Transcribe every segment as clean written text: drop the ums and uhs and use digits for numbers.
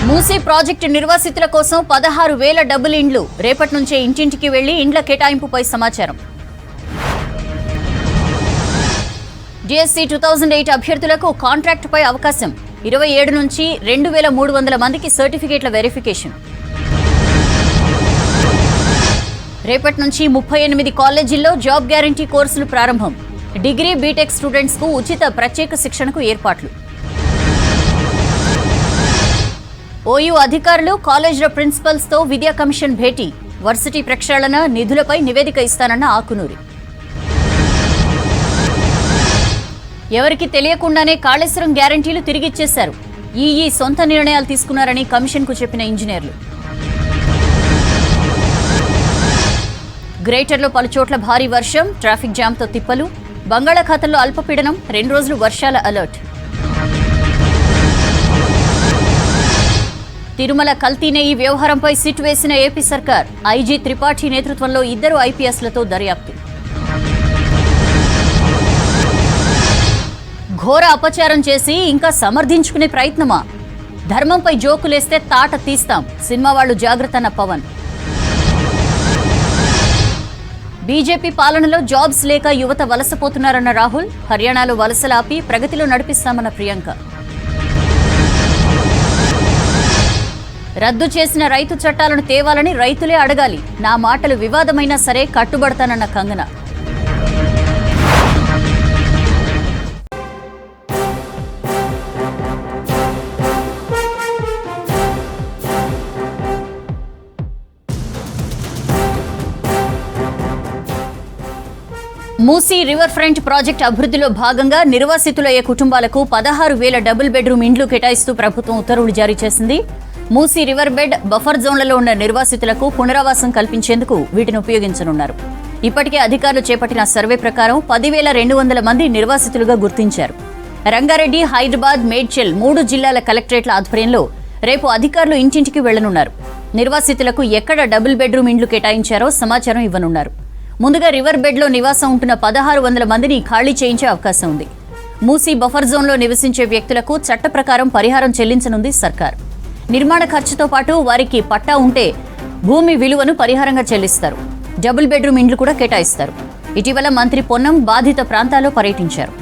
Musi project నిర్వాసితుల కోసం 16,000 double ఇండ్లు రేపటి నుంచే ఇంటింటికి వెళ్లి ఇండ్ల కేటాయింపుపై సమాచారం. డిఎస్సి 2008 అభ్యర్థులకు కాంట్రాక్టుపై అవకాశం. 27 నుంచి 2,300 మందికి సర్టిఫికేట్ల వెరిఫికేషన్. రేపటి నుంచి 38 కాలేజీల్లో జాబ్ గ్యారంటీ కోర్సులు ప్రారంభం. డిగ్రీ బీటెక్ స్టూడెంట్స్ కు ఉచిత ప్రత్యేక శిక్షణకు ఏర్పాట్లు. ఓయూ అధికారులు కాలేజీల ప్రిన్సిపల్స్ తో విద్యా కమిషన్ భేటీ. వర్సిటీ ప్రక్షాళన నిధులపై నివేదిక ఇస్తానన్న ఆకునూరి. ఎవరికి తెలియకుండానే కాళేశ్వరం గ్యారంటీలు తిరిగిచ్చేశారు. ఈఈ సొంత నిర్ణయాలు తీసుకున్నారని కమిషన్ కు చెప్పిన ఇంజనీర్లు. గ్రేటర్లో పలుచోట్ల భారీ వర్షం, ట్రాఫిక్ జామ్తో తిప్పలు. బంగాళాఖాతంలో అల్పపీడనం, 2 రోజులు వర్షాల అలర్ట్. తిరుమల కల్తీ నెయ్యి వ్యవహారంపై సిట్ వేసిన ఏపీ సర్కార్. ఐజీ త్రిపాఠి నేతృత్వంలో 2 ఐపీఎస్లతో దర్యాప్తు. ఘోర అపచారం చేసి ఇంకా సమర్థించుకునే ప్రయత్నమా? ధర్మంపై జోకులేస్తే తాట తీస్తాం, సినిమా వాళ్లు జాగ్రత్తన్న పవన్. బీజేపీ పాలనలో జాబ్స్ లేక యువత వలసపోతున్నారన్న రాహుల్. హర్యానాలో వలసలాపి ప్రగతిలో నడిపిస్తామన్న ప్రియాంక. రద్దు చేసిన రైతు చట్టాలను తేవాలని రైతులే అడగాలి. నా మాటలు వివాదమైనా సరే కట్టుబడతానన్న Kangana. Musi river front project అభివృద్ధిలో భాగంగా నిర్వాసితులయ్యే కుటుంబాలకు 16,000 డబుల్ బెడ్రూమ్ ఇండ్లు కేటాయిస్తూ ప్రభుత్వం ఉత్తర్వులు జారీ చేసింది. మూసీ రివర్ బెడ్ బఫర్ జోన్లలో ఉన్న నిర్వాసితులకు పునరావాసం కల్పించేందుకు వీటిని ఉపయోగించనున్నారు. ఇప్పటికే అధికారులు చేపట్టిన సర్వే ప్రకారం 10,200 మంది నిర్వాసితులుగా గుర్తించారు. రంగారెడ్డి, హైదరాబాద్, మేడ్చల్ 3 జిల్లాల కలెక్టరేట్ల ఆధ్వర్యంలో రేపు అధికారులు ఇంటింటికి వెళ్లనున్నారు. నిర్వాసితులకు ఎక్కడ డబుల్ బెడ్రూమ్ ఇండ్లు కేటాయించారో సమాచారం ఇవ్వనున్నారు. ముందుగా రివర్ బెడ్లో నివాసం ఉంటున్న 1,600 మందిని ఖాళీ చేయించే అవకాశం ఉంది. మూసీ బఫర్ జోన్లో నివసించే వ్యక్తులకు చట్ట ప్రకారం పరిహారం చెల్లించనుంది సర్కార్. నిర్మాణ ఖర్చుతో పాటు వారికి పట్టా ఉంటే భూమి విలువను పరిహారంగా చెల్లిస్తారు. డబుల్ బెడ్రూమ్ ఇండ్లు కూడా కేటాయిస్తారు. ఇటీవల మంత్రి పొన్నం బాధిత ప్రాంతాల్లో పర్యటించారు.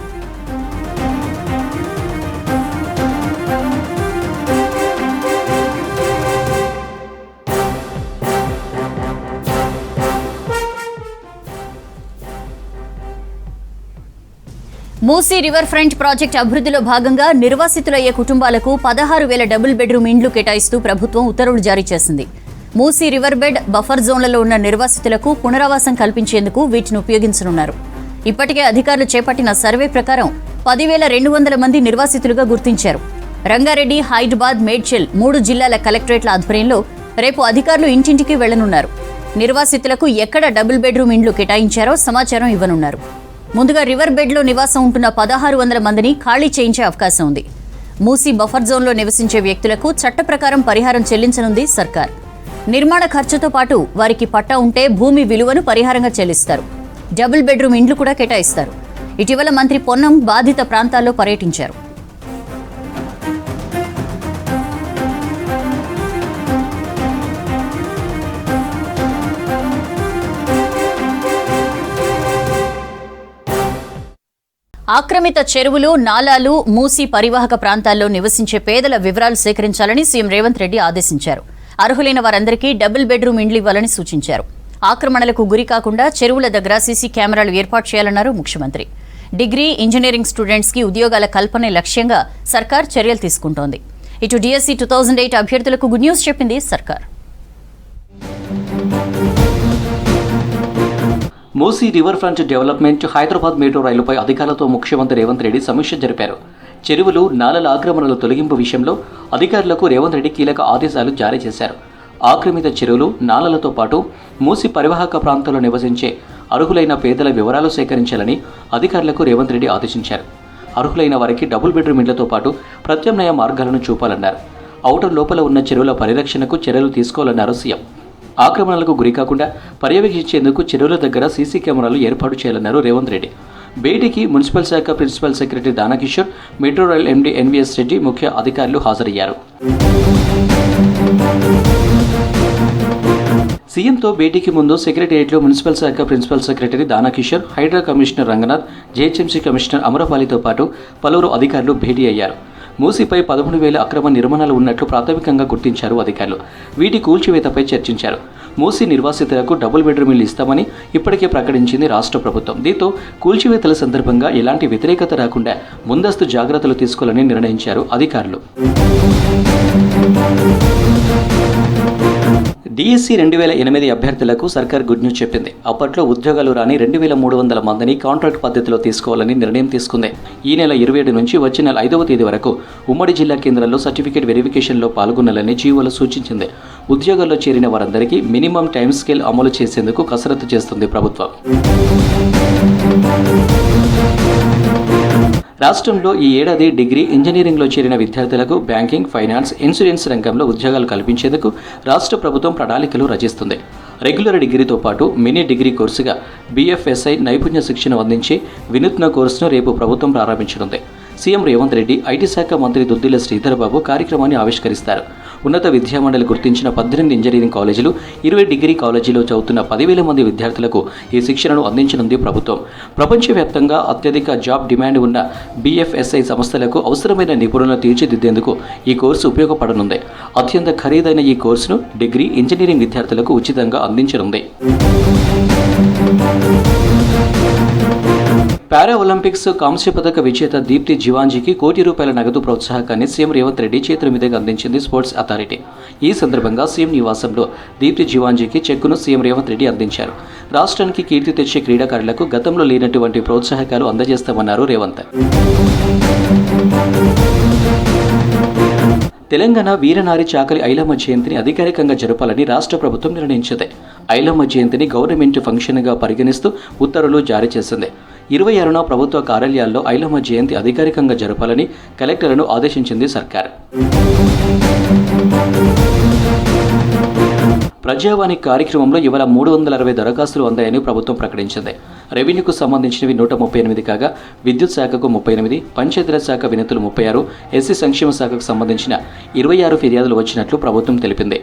మూసీ రివర్ ఫ్రంట్ ప్రాజెక్టు అభివృద్ధిలో భాగంగా నిర్వాసితులయ్యే కుటుంబాలకు 16,000 డబుల్ బెడ్రూమ్ ఇండ్లు కేటాయిస్తూ ప్రభుత్వం ఉత్తర్వులు జారీ చేసింది. మూసీ రివర్ బెడ్ బఫర్ జోన్లలో ఉన్న నిర్వాసితులకు పునరావాసం కల్పించేందుకు వీటిని ఉపయోగించనున్నారు. ఇప్పటికే అధికారులు చేపట్టిన సర్వే ప్రకారం 10,200 మంది నిర్వాసితులుగా గుర్తించారు. రంగారెడ్డి, హైదరాబాద్, మేడ్చల్ 3 జిల్లాల కలెక్టరేట్ల ఆధ్వర్యంలో రేపు అధికారులు ఇంటింటికి వెళ్లనున్నారు. నిర్వాసితులకు ఎక్కడ డబుల్ బెడ్రూమ్ ఇండ్లు కేటాయించారో సమాచారం ఇవ్వనున్నారు. ముందుగా రివర్ బెడ్లో నివాసం ఉంటున్న 1,600 మందిని ఖాళీ చేయించే అవకాశం ఉంది. మూసీ బఫర్ జోన్లో నివసించే వ్యక్తులకు చట్ట ప్రకారం పరిహారం చెల్లించనుంది సర్కార్. నిర్మాణ ఖర్చుతో పాటు వారికి పట్టా ఉంటే భూమి విలువను పరిహారంగా చెల్లిస్తారు. డబుల్ బెడ్రూమ్ ఇండ్లు కూడా కేటాయిస్తారు. ఇటీవల మంత్రి పొన్నం బాధిత ప్రాంతాల్లో పర్యటించారు. ఆక్రమిత చెరువులు, నాలాలు, మూసీ పరివాహక ప్రాంతాల్లో నివసించే పేదల వివరాలు సేకరించాలని సీఎం రేవంత్ రెడ్డి ఆదేశించారు. అర్హులైన వారందరికీ డబుల్ బెడ్రూమ్ ఇండ్లు ఇవ్వాలని సూచించారు. ఆక్రమణలకు గురి కాకుండా చెరువుల దగ్గర సీసీ కెమెరాలు ఏర్పాటు చేయాలన్నారు ముఖ్యమంత్రి. డిగ్రీ, ఇంజనీరింగ్ స్టూడెంట్స్ కి ఉద్యోగాల కల్పనే లక్ష్యంగా సర్కార్ చర్యలు తీసుకుంటోంది. ఇటు డిఎస్సి 2008 అభ్యర్థులకు గుడ్ న్యూస్ చెప్పింది సర్కార్. Musi river front development, Hyderabad metro రైలుపై అధికారులతో ముఖ్యమంత్రి రేవంత్ రెడ్డి సమీక్ష జరిపారు. చెరువులు, నాలల ఆక్రమణల తొలగింపు విషయంలో అధికారులకు రేవంత్ రెడ్డి కీలక ఆదేశాలు జారీ చేశారు. ఆక్రమిత చెరువులు, నాలలతో పాటు మూసీ పరివాహక ప్రాంతాల్లో నివసించే అర్హులైన పేదల వివరాలు సేకరించాలని అధికారులకు రేవంత్ రెడ్డి ఆదేశించారు. అర్హులైన వారికి డబుల్ బెడ్రూమ్ ఇండ్లతో పాటు ప్రత్యామ్నాయ మార్గాలను చూపాలన్నారు. ఔటర్ లోపల ఉన్న చెరువుల పరిరక్షణకు చర్యలు తీసుకోవాలన్నారు సీఎం. ఆక్రమణలకు గురికాకుండా పర్యవేక్షించేందుకు చెరువుల దగ్గర సీసీ కెమెరాలు ఏర్పాటు చేయాలన్నారు రేవంత్ రెడ్డి. భేటీకి మున్సిపల్ శాఖ principal secretary Danakishore, metro rail MD NVS Reddy ముఖ్య అధికారులు హాజరయ్యారు. సీఎంతో భేటీకి ముందు సెక్రటేరియట్లో మున్సిపల్ శాఖ principal secretary Danakishore, Hydraa commissioner Ranganath, GHMC commissioner అమరపాలితో పాటు పలువురు అధికారులు భేటీ అయ్యారు. మూసీపై 13,000 అక్రమ నిర్మాణాలు ఉన్నట్లు ప్రాథమికంగా గుర్తించారు అధికారులు. వీటి కూల్చివేతపై చర్చించారు. మూసీ నిర్వాసితులకు డబుల్ బెడ్రూమ్ ఇళ్లు ఇస్తామని ఇప్పటికే ప్రకటించింది రాష్ట్ర ప్రభుత్వం. దీంతో కూల్చివేతల సందర్భంగా ఎలాంటి వ్యతిరేకత రాకుండా ముందస్తు జాగ్రత్తలు తీసుకోవాలని నిర్ణయించారు అధికారులు. డిఎస్సి 2008 అభ్యర్థులకు సర్కార్ గుడ్ న్యూస్ చెప్పింది. అప్పట్లో ఉద్యోగాలు రాని 2,300 మందిని కాంట్రాక్ట్ పద్ధతిలో తీసుకోవాలని నిర్ణయం తీసుకుంది. ఈ నెల 27 నుంచి వచ్చే నెల 5వ తేదీ వరకు ఉమ్మడి జిల్లా కేంద్రాల్లో సర్టిఫికేట్ వెరిఫికేషన్లో పాల్గొనాలని జీవోలో సూచించింది. ఉద్యోగాల్లో చేరిన వారందరికీ మినిమం టైం స్కేల్ అమలు చేసేందుకు కసరత్తు చేస్తుంది ప్రభుత్వం. రాష్ట్రంలో ఈ ఏడాది డిగ్రీ, ఇంజనీరింగ్లో చేరిన విద్యార్థులకు బ్యాంకింగ్, ఫైనాన్స్, ఇన్సూరెన్స్ రంగంలో ఉద్యోగాలు కల్పించేందుకు రాష్ట్ర ప్రభుత్వం ప్రణాళికలు రచిస్తుంది. రెగ్యులర్ డిగ్రీతో పాటు మినీ డిగ్రీ కోర్సుగా BFSI నైపుణ్య శిక్షణ అందించే వినూత్న కోర్సును రేపు ప్రభుత్వం ప్రారంభించనుంది. సీఎం రేవంత్ రెడ్డి, ఐటీ శాఖ మంత్రి దుద్దిళ్ల శ్రీధర్బాబు కార్యక్రమాన్ని ఆవిష్కరిస్తారు. ఉన్నత విద్యామండలి గుర్తించిన 18 ఇంజనీరింగ్ కాలేజీలు, 20 డిగ్రీ కాలేజీలో చదువుతున్న 10,000 మంది విద్యార్థులకు ఈ శిక్షణను అందించనుంది ప్రభుత్వం. ప్రపంచవ్యాప్తంగా అత్యధిక జాబ్ డిమాండ్ ఉన్న BFSI సంస్థలకు అవసరమైన నిపుణులను తీర్చిదిద్దేందుకు ఈ కోర్సు ఉపయోగపడనుంది. అత్యంత ఖరీదైన ఈ కోర్సును డిగ్రీ, ఇంజనీరింగ్ విద్యార్థులకు ఉచితంగా అందించనుంది. పారా ఒలింపిక్స్ కాంస్య పథక విజేత దీప్తి జీవాంజీకి ₹1 కోటి నగదు ప్రోత్సాహకాన్ని సీఎం రేవంత్ రెడ్డి చేతుల మీదుగా అందించింది స్పోర్ట్స్ అథారిటీ. ఈ సందర్భంగా సీఎం నివాసంలో దీప్తి జీవాంజీకి చెక్కును సీఎం రేవంత్ రెడ్డి అందించారు. రాష్ట్రానికి కీర్తి తెచ్చే క్రీడాకారులకు గతంలో లేనటువంటి ప్రోత్సాహకాలు అందజేస్తామన్నారు రేవంత్. తెలంగాణ వీరనారి చాకలి ఐలమ్మ జయంతిని అధికారికంగా జరపాలని రాష్ట్ర ప్రభుత్వం నిర్ణయించింది. ఐలమ్మ జయంతిని గవర్నమెంట్ ఫంక్షన్గా పరిగణిస్తూ ఉత్తర్వులు జారీ చేసింది. 26న ప్రభుత్వ కార్యాలయాల్లో ఐలమ్మ జయంతి అధికారికంగా జరపాలని కలెక్టర్లను ఆదేశించింది సర్కార్. ప్రజావాణి కార్యక్రమంలో ఇవాళ 360 దరఖాస్తులు అందాయని ప్రభుత్వం ప్రకటించింది. రెవెన్యూకు సంబంధించినవి 138 కాగా విద్యుత్ శాఖకు 38, పంచాయతీరాజ్ శాఖ వినతులు 36, ఎస్సీ సంక్షేమ శాఖకు సంబంధించిన 26 ఫిర్యాదులు వచ్చినట్లు ప్రభుత్వం తెలిపింది.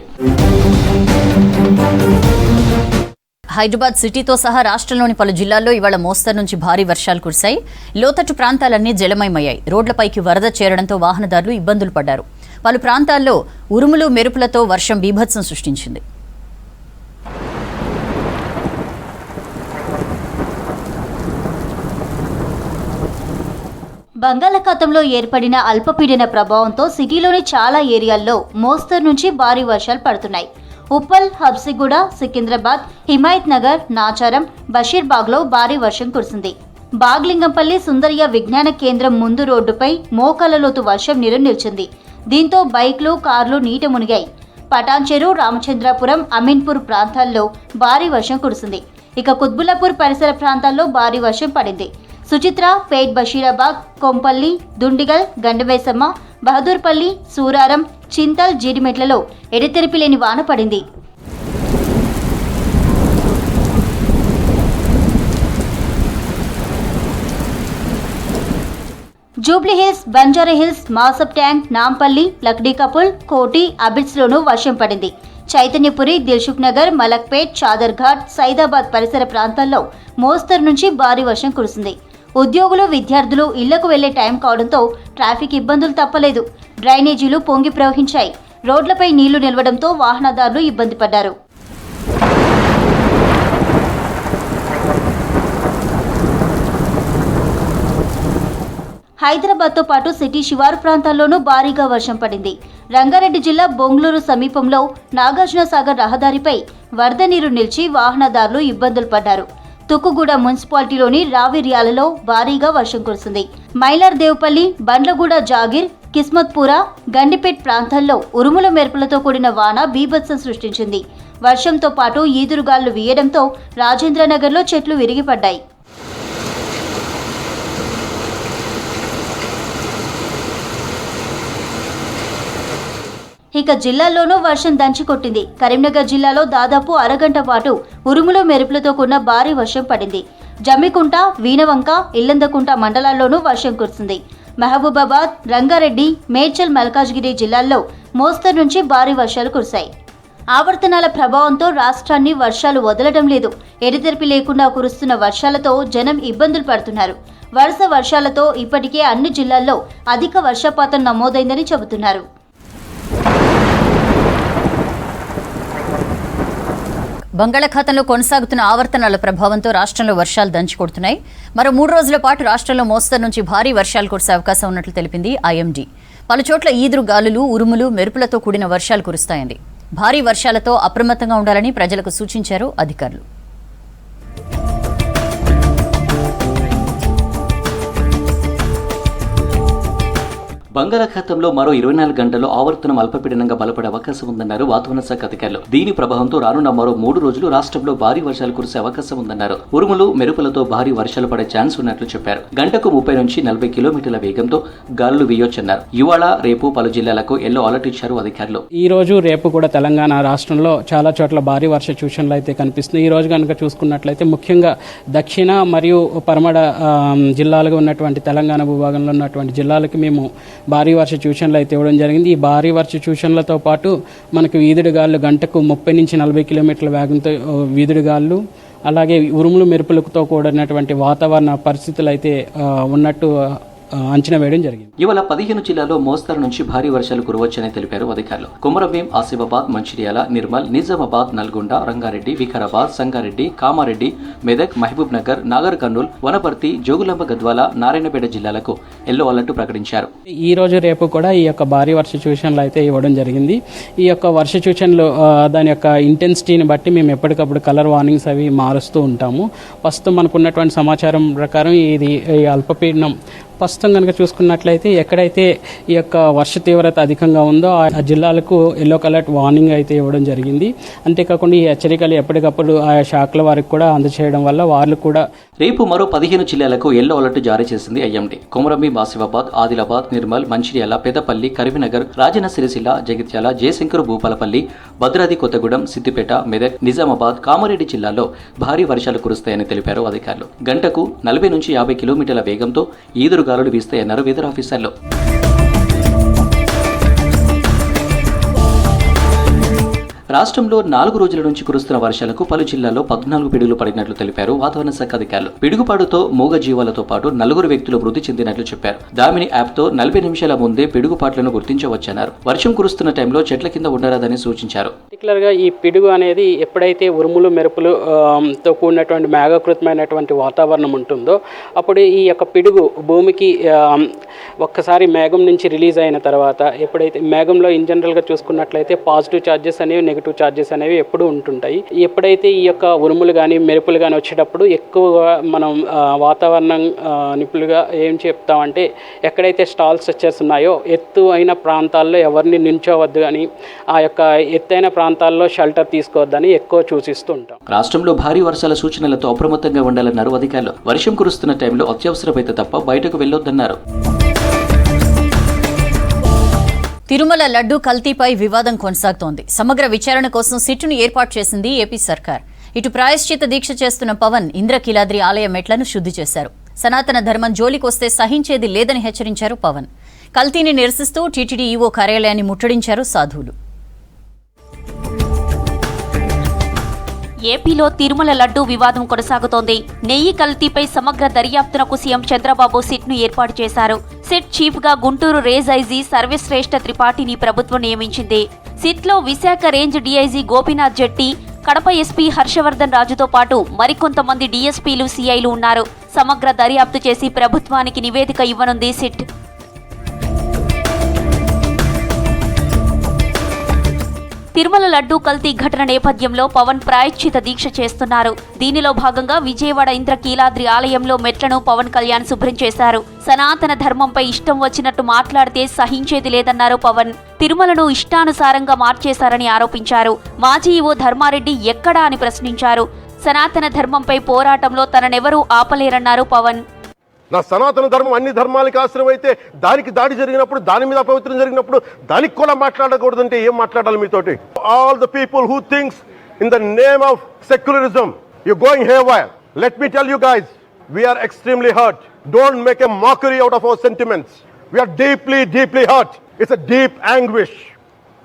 హైదరాబాద్ సిటీతో సహా రాష్ట్రంలోని పలు జిల్లాల్లో ఇవాళ మోస్తరు నుంచి భారీ వర్షాలు కురిశాయి. లోతట్టు ప్రాంతాలన్నీ జలమయమయ్యాయి. రోడ్లపైకి వరద చేరడంతో వాహనదారులు ఇబ్బందులు పడ్డారు. పలు ప్రాంతాల్లో ఉరుములు, మెరుపులతో వర్షం బీభత్సం సృష్టించింది. బంగాళాఖాతంలో ఏర్పడిన అల్పపీడన ప్రభావంతో సిటీలోని చాలా ఏరియాల్లో మోస్తరు నుంచి భారీ వర్షాలు పడుతున్నాయి. ఉప్పల్, హబ్సిగూడ, సికింద్రాబాద్, హిమాయత్ నగర్, నాచారం, బషీర్బాగ్లో భారీ వర్షం కురిసింది. బాగ్లింగంపల్లి సుందరయ్య విజ్ఞాన కేంద్రం ముందు రోడ్డుపై మోకాళ్ల లోతు వర్షం నీరు నిలిచింది. దీంతో బైక్లు, కార్లు నీట మునిగాయి. పటాన్చెరు, రామచంద్రాపురం, అమీన్పూర్ ప్రాంతాల్లో భారీ వర్షం కురిసింది. ఇక కుత్బుల్లాపూర్ పరిసర ప్రాంతాల్లో భారీ వర్షం పడింది. సుచిత్ర, పేట్, బషీరాబాగ్, కొంపల్లి, దుండిగల్, గండవేసమ్మ, బహదూర్పల్లి, సూరారం, చింతల్, జీడిమెట్లలో ఎడతెరిపి లేని వాన పడింది. జూబ్లీహిల్స్, బంజారాహిల్స్, మాసబ్ ట్యాంక్, నాంపల్లి, లక్డీకపుల్, కోటి, అబిడ్స్లోనూ వర్షం పడింది. చైతన్యపురి, దిల్సుఖ్ నగర్, మలక్పేట్, చాదర్ఘాట్, సైదాబాద్ పరిసర ప్రాంతాల్లో మోస్తరు నుంచి భారీ వర్షం కురిసింది. ఉద్యోగులు, విద్యార్థులు ఇళ్లకు వెళ్లే టైం కావడంతో ట్రాఫిక్ ఇబ్బందులు తప్పలేదు. డ్రైనేజీలు పొంగి ప్రవహించాయి. రోడ్లపై నీళ్లు నిలవడంతో వాహనదారులు ఇబ్బంది పడ్డారు. హైదరాబాద్తో పాటు సిటీ శివారు ప్రాంతాల్లోనూ భారీగా వర్షం పడింది. రంగారెడ్డి జిల్లా బొంగళూరు సమీపంలో నాగార్జునసాగర్ రహదారిపై వరద నీరు నిలిచి వాహనదారులు ఇబ్బందులు పడ్డారు. తుక్కుగూడ మున్సిపాలిటీలోని రావిర్యాలలో భారీగా వర్షం కురిసింది. మైలార్ దేవుపల్లి, బండ్లగూడ, జాగిర్, కిస్మత్పురా, గండిపేట్ ప్రాంతాల్లో ఉరుముల మెరుపులతో కూడిన వాన బీభత్సం సృష్టించింది. వర్షంతో పాటు ఈదురుగాళ్లు వీయడంతో రాజేంద్రనగర్లో చెట్లు విరిగిపడ్డాయి. ఇక జిల్లాల్లోనూ వర్షం దంచికొట్టింది. కరీంనగర్ జిల్లాలో దాదాపు అరగంట పాటు ఉరుములు మెరుపులతో కూడిన భారీ వర్షం పడింది. జమ్మికుంట, వీణవంక, ఇల్లందకుంట మండలాల్లోనూ వర్షం కురిసింది. మహబూబాబాద్, రంగారెడ్డి, మేడ్చల్, మల్కాజ్గిరి జిల్లాల్లో మోస్తరు నుంచి భారీ వర్షాలు కురిశాయి. ఆవర్తనాల ప్రభావంతో రాష్ట్రాన్ని వర్షాలు వదలడం లేదు. ఎడతెరిపి లేకుండా కురుస్తున్న వర్షాలతో జనం ఇబ్బందులు పడుతున్నారు. వరుస వర్షాలతో ఇప్పటికే అన్ని జిల్లాల్లో అధిక వర్షపాతం నమోదైందని చెబుతున్నారు. బంగాళాఖాతంలో కొనసాగుతున్న ఆవర్తనాల ప్రభావంతో రాష్ట్రంలో వర్షాలు దంచుకొడుతున్నాయి. మరో 3 రోజుల పాటు రాష్ట్రంలో మోస్తరు నుంచి భారీ వర్షాలు కురిసే అవకాశం ఉన్నట్లు తెలిపింది ఐఎండీ. పలుచోట్ల ఈదురు గాలులు, ఉరుములు, మెరుపులతో కూడిన వర్షాలు కురుస్తాయంది. భారీ వర్షాలతో అప్రమత్తంగా ఉండాలని ప్రజలకు సూచించారు అధికారులు. బంగాళాఖాతంలో మరో 24 గంటల్లో ఆవర్తనం అల్పపీడనంగా బలపడే అవకాశం ఉందన్నారు వాతావరణ శాఖ అధికారులు. దీని ప్రభావంతో రానున్న మరో 3 రోజులు రాష్ట్రంలో భారీ వర్షాలు కురిసే అవకాశం ఉందన్నారు. ఉరుములు, మెరుపులతో భారీ వర్షాలు పడే ఛాన్స్ ఉన్నట్లు చెప్పారు. గంటకు 30 నుంచి 40 కిలోమీటర్ల వేగంతో గాలులు వీయొచ్చన్నారు. ఇవాళ, రేపు పలు జిల్లాలకు ఎల్లో అలర్ట్ ఇచ్చారు అధికారులు. ఈ రోజు, రేపు కూడా తెలంగాణ రాష్ట్రంలో చాలా చోట్ల భారీ వర్ష సూచనలు అయితే కనిపిస్తున్నాయి. ఈ రోజు కనుక చూసుకున్నట్లయితే ముఖ్యంగా దక్షిణ మరియు పరమడ జిల్లాలుగా ఉన్నటువంటి తెలంగాణ భూభాగంలో ఉన్నటువంటి జిల్లాలకు మేము భారీ వర్ష సూచనలు అయితే ఇవ్వడం జరిగింది. ఈ భారీ వర్ష సూచనలతో పాటు మనకు వీధుడి గాళ్ళు గంటకు 30 నుంచి 40 కిలోమీటర్ల వేగంతో వీధుడి గాళ్ళు, అలాగే ఉరుములు మెరుపులతో కూడినటువంటి వాతావరణ పరిస్థితులు అయితే ఉన్నట్టు అంచనా వేయడం జరిగింది. ఇవాళ 15 జిల్లాల్లో మోస్తరు నుంచి భారీ వర్షాలు కురవచ్చని తెలిపారు అధికారులు. కొమరంభీం, ఆసిఫాబాద్, మంచిర్యాల, నిర్మల్, నిజామాబాద్, నల్గొండ, రంగారెడ్డి, వికారాబాద్, సంగారెడ్డి, కామారెడ్డి, మెదక్, మహబూబ్ నగర్, నాగర్ కర్నూల్, వనపర్తి, జోగులాంబ గద్వాల, నారాయణపేట జిల్లాలకు ఎల్లో అలర్ట్ ప్రకటించారు. ఈ రోజు, రేపు కూడా ఈ యొక్క భారీ వర్ష సూచనలు అయితే ఇవ్వడం జరిగింది. ఈ యొక్క వర్ష సూచనలు దాని యొక్క ఇంటెన్సిటీని బట్టి మేము ఎప్పటికప్పుడు కలర్ వార్నింగ్స్ అవి మారుస్తూ ఉంటాము. ప్రస్తుతం మనకున్నటువంటి సమాచారం ప్రకారం ఇది అల్పపీడనం ప్రస్తుతం కనుక చూసుకున్నట్లయితే ఎక్కడైతే ఈ యొక్క వర్ష తీవ్రత అధికంగా ఉందో ఆ జిల్లాలకు ఎల్లో అలర్ట్ వార్నింగ్ అయితే ఇవ్వడం జరిగింది. అంతేకాకుండా ఈ హెచ్చరికలు ఎప్పటికప్పుడు ఆయా శాఖల వారికి కూడా అందజేయడం వల్ల వాళ్ళు కూడా రేపు మరో 15 జిల్లాలకు ఎల్లో అలర్ట్ జారీ చేసింది ఐఎండీ. కొమరంభీం, ఆసిఫాబాద్, ఆదిలాబాద్, నిర్మల్, మంచిర్యాల, పెద్దపల్లి, కరీంనగర్, రాజన్న సిరిసిల్ల, జగిత్యాల, జయశంకర్ భూపాలపల్లి, భద్రాద్రి కొత్తగూడెం, సిద్దిపేట, మెదక్, నిజామాబాద్, కామారెడ్డి జిల్లాల్లో భారీ వర్షాలు కురుస్తాయని తెలిపారు అధికారులు. గంటకు 40 నుంచి 50 కిలోమీటర్ల వేగంతో ఈదురు గాలులు వీస్తాయన్నారు వెదర్ ఆఫీసర్లు. రాష్ట్రంలో 4 రోజుల నుంచి కురుస్తున్న వర్షాలకు పలు జిల్లాల్లో 14 పిడుగులు పడినట్లు తెలిపారు వాతావరణ శాఖ అధికారులు. పిడుగుపాటుతో మూగ జీవాలతో పాటు 4 వ్యక్తులు మృతి చెందినట్లు చెప్పారు. దామిని యాప్తో 40 నిమిషాల ముందే పిడుగుపాట్లను గుర్తించవచ్చన్నారు. వర్షం కురుస్తున్న టైంలో చెట్ల కింద ఉండరాదని సూచించారు. పర్టికులర్గా ఈ పిడుగు అనేది ఎప్పుడైతే ఉరుములు మెరుపులు తో కూడినటువంటి మేఘకృతమైనటువంటి వాతావరణం ఉంటుందో అప్పుడు ఈ యొక్క పిడుగు భూమికి ఒక్కసారి మేఘం నుంచి రిలీజ్ అయిన తర్వాత ఎప్పుడైతే మేఘంలో ఇన్ జనరల్గా చూసుకున్నట్లయితే పాజిటివ్ ఛార్జెస్ అనేవి, నెగిటివ్ ఛార్జెస్ అనేవి ఎప్పుడూ ఉంటుంటాయి. ఎప్పుడైతే ఈ యొక్క ఉరుములు కానీ మెరుపులు కానీ వచ్చేటప్పుడు ఎక్కువగా మనం వాతావరణం నిపుణులుగా ఏం చెప్తామంటే ఎక్కడైతే స్టాల్ స్ట్రక్చర్స్ ఉన్నాయో ఎత్తు అయిన ప్రాంతాల్లో ఎవరిని నించోవద్దు అని, ఆ యొక్క ఎత్తైన ప్రాంతాల్లో షెల్టర్ తీసుకోవద్దని ఎక్కువ సూచిస్తూ ఉంటాం. రాష్ట్రంలో భారీ వర్షాల సూచనలతో అప్రమత్తంగా ఉండాలన్నారు అధికారులు. వర్షం కురుస్తున్న టైంలో అత్యవసరమైతే తప్ప బయటకు వెళ్లొద్దన్నారు. తిరుమల లడ్డూ కల్తీపై వివాదం కొనసాగుతోంది. సమగ్ర విచారణ కోసం సిట్టును ఏర్పాటు చేసింది ఏపీ సర్కార్. ఇటు ప్రాయశ్చిత దీక్ష చేస్తున్న పవన్ ఇంద్రకీలాద్రి ఆలయ మెట్లను శుద్ధి చేశారు. సనాతన ధర్మం జోలికొస్తే సహించేది లేదని హెచ్చరించారు పవన్. కల్తీని నిరసిస్తూ టీటీడీ ఈవో కార్యాలయాన్ని ముట్టడించారు సాధువులు. ఏపీలో తిరుమల లడ్డూ వివాదం కొనసాగుతోంది. నెయ్యి కల్తీపై సమగ్ర దర్యాప్తునకు సీఎం చంద్రబాబు సిట్ను ఏర్పాటు చేశారు. సిట్ చీఫ్ గా గుంటూరు రేంజ్ ఐజీ సర్వశ్రేష్ఠ త్రిపాఠిని ప్రభుత్వం నియమించింది. సిట్లో విశాఖ రేంజ్ డీఐజీ గోపీనాథ్ జెట్టి, కడప ఎస్పీ హర్షవర్ధన్ రాజుతో పాటు మరికొంతమంది డీఎస్పీలు, సీఐలు ఉన్నారు. సమగ్ర దర్యాప్తు చేసి ప్రభుత్వానికి నివేదిక ఇవ్వనుంది సిట్. తిరుమల లడ్డూ కల్తీ ఘటన నేపథ్యంలో పవన్ ప్రాయశ్చిత దీక్ష చేస్తున్నారు. దీనిలో భాగంగా విజయవాడ ఇంద్రకీలాద్రి ఆలయంలో మెట్లను పవన్ కళ్యాణ్ శుభ్రం చేశారు. సనాతన ధర్మంపై ఇష్టం వచ్చినట్టు మాట్లాడితే సహించేది లేదన్నారు పవన్. తిరుమలను ఇష్టానుసారంగా మార్చేశారని ఆరోపించారు. మాజీ ఈవో ధర్మారెడ్డి ఎక్కడా అని ప్రశ్నించారు. సనాతన ధర్మంపై పోరాటంలో తననెవరూ ఆపలేరన్నారు పవన్. నా సనాతన ధర్మం అన్ని ధర్మాలకి ఆశ్రయం అయితే దానికి దాడి జరిగినప్పుడు, దాని మీద అపవిత్రం జరిగినప్పుడు దానికి కూడా మాట్లాడకూడదంటే ఏం మాట్లాడాలి మీతోటి? All the people who thinks in the name of secularism you going haywire. Let me tell you guys, we are extremely hurt. Don't make a mockery out of our sentiments. We are deeply, deeply hurt. It's a deep anguish,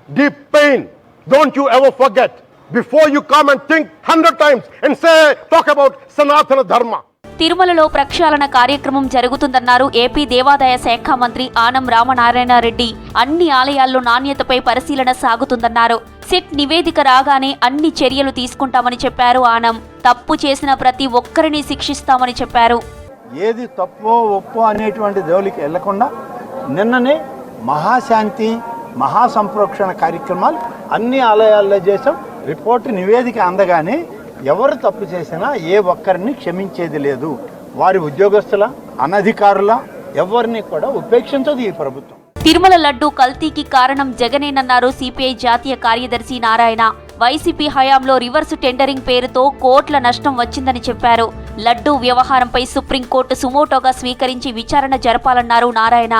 deep pain. Don't you ever forget. Before you come and think 100 times and talk about Sanatana Dharma. తిరుమలలో ప్రక్షాళన కార్యక్రమం జరుగుతుందన్నారు AP దేవాదాయ శాఖ మంత్రి ఆనం రామనారాయణ రెడ్డి. అన్ని ఆలయాల్లో నాణ్యతపై పరిశీలన సాగుతుందన్నారు. సిట్ నివేదిక రాగానే అన్ని చర్యలు తీసుకుంటామని చెప్పారు ఆనం. తప్పు చేసిన ప్రతి ఒక్కరిని శిక్షిస్తామని చెప్పారు. ఏది తప్పో ఒప్పో అనేటువంటి జోలికి వెళ్లకుండా నిన్ననే మహాశాంతి, మహాసంప్రోక్షణ కార్యక్రమాలు అన్ని ఆలయాల్లో చేసాం. రిపోర్టు నివేదిక అందగానే ఎవరు తప్పు చేసినా ఏ ఒక్కరిని క్షమించేది లేదు. వారి ఉద్యోగస్తుల, అనధికారుల ఎవరిని కూడా ఉపేక్షించదు ఈ ప్రభుత్వం. తిరుమల లడ్డూ కల్తీకి కారణం జగనేనన్నారు సిపిఐ జాతీయ కార్యదర్శి నారాయణ. వైసీపీ హయాంలో రివర్స్ టెండరింగ్ పేరుతో కోట్ల నష్టం వచ్చిందని చెప్పారు. లడ్డూ వ్యవహారంపై సుప్రీంకోర్టు సుమోటోగా స్వీకరించి విచారణ జరపాలన్నారు నారాయణ.